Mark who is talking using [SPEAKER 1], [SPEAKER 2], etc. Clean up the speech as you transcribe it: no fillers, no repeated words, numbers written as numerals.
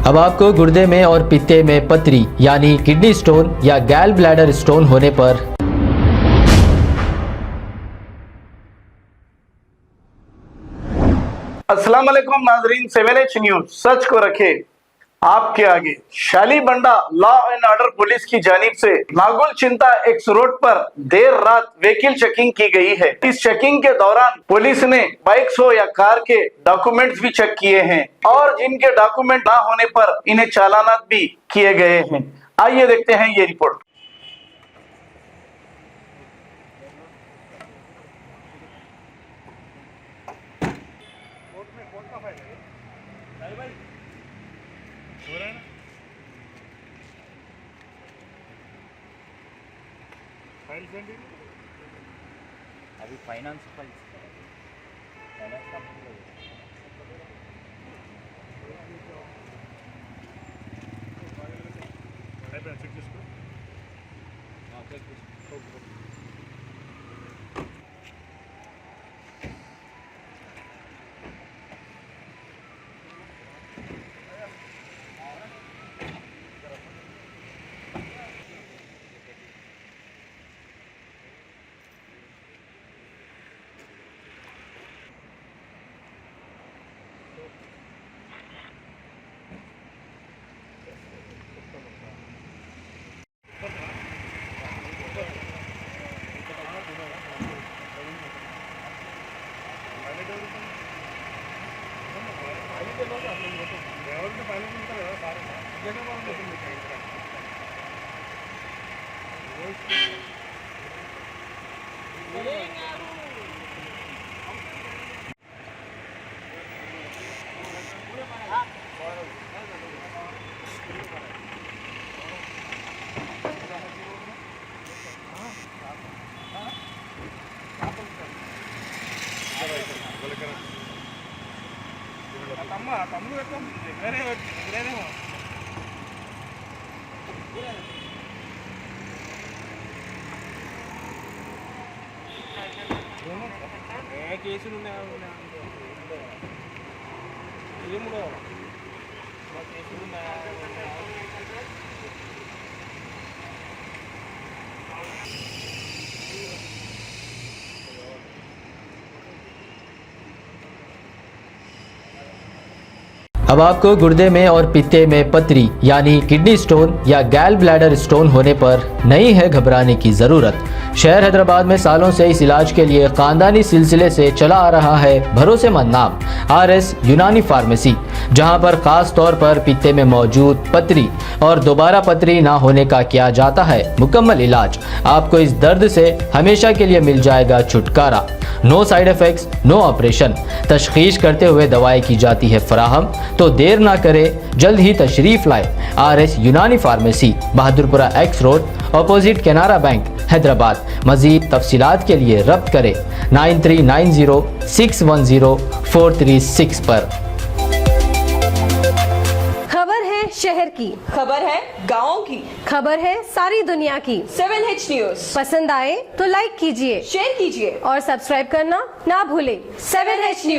[SPEAKER 1] अब आपको गुर्दे में और पित्ते में पथरी यानी किडनी स्टोन या गैल ब्लैडर स्टोन होने पर
[SPEAKER 2] अस्सलाम वालेकुम नाजरीन, 7H न्यूज सच को रखे आपके आगे। Shalibanda law and order police की जानिब से नागुल चिंता एक्स रोड पर देर रात व्हीकल चेकिंग की गई है। इस चेकिंग के दौरान पुलिस ने बाइक्स हो या कार के डॉक्यूमेंट्स भी चेक किए हैं और जिनके डॉक्यूमेंट ना होने पर इन्हें चालानात भी किए गए हैं। आइए देखते हैं ये रिपोर्ट।
[SPEAKER 3] अभी फाइनेंस
[SPEAKER 1] अब आपको गुर्दे में और पित्ते में पथरी यानी किडनी स्टोन या गैल ब्लैडर स्टोन होने पर नहीं है घबराने की ज़रूरत। शहर हैदराबाद में सालों से इस इलाज के लिए खानदानी सिलसिले से चला आ रहा है भरोसेमंद नाम RS यूनानी फार्मेसी, जहां पर खास तौर पर पित्ते में मौजूद पथरी और दोबारा पथरी ना होने का किया जाता है मुकम्मल इलाज। आपको इस दर्द से हमेशा के लिए मिल जाएगा छुटकारा। No side effects, no operation. तशखीस करते हुए दवाएं की जाती है फराहम। तो देर ना करें, जल्द ही तशरीफ लाए RS Unani pharmacy, Bahadurpura X road, opposite Canara bank, Hyderabad. मजीद तफसीलात के लिए रब्त करें 9390610436 पर।
[SPEAKER 4] खबर है शहर की,
[SPEAKER 5] खबर है गाँव की,
[SPEAKER 4] खबर है सारी दुनिया की।
[SPEAKER 5] 7H न्यूज
[SPEAKER 4] पसंद आए तो लाइक कीजिए,
[SPEAKER 5] शेयर कीजिए
[SPEAKER 4] और सब्सक्राइब करना ना भूलें।
[SPEAKER 5] 7H news.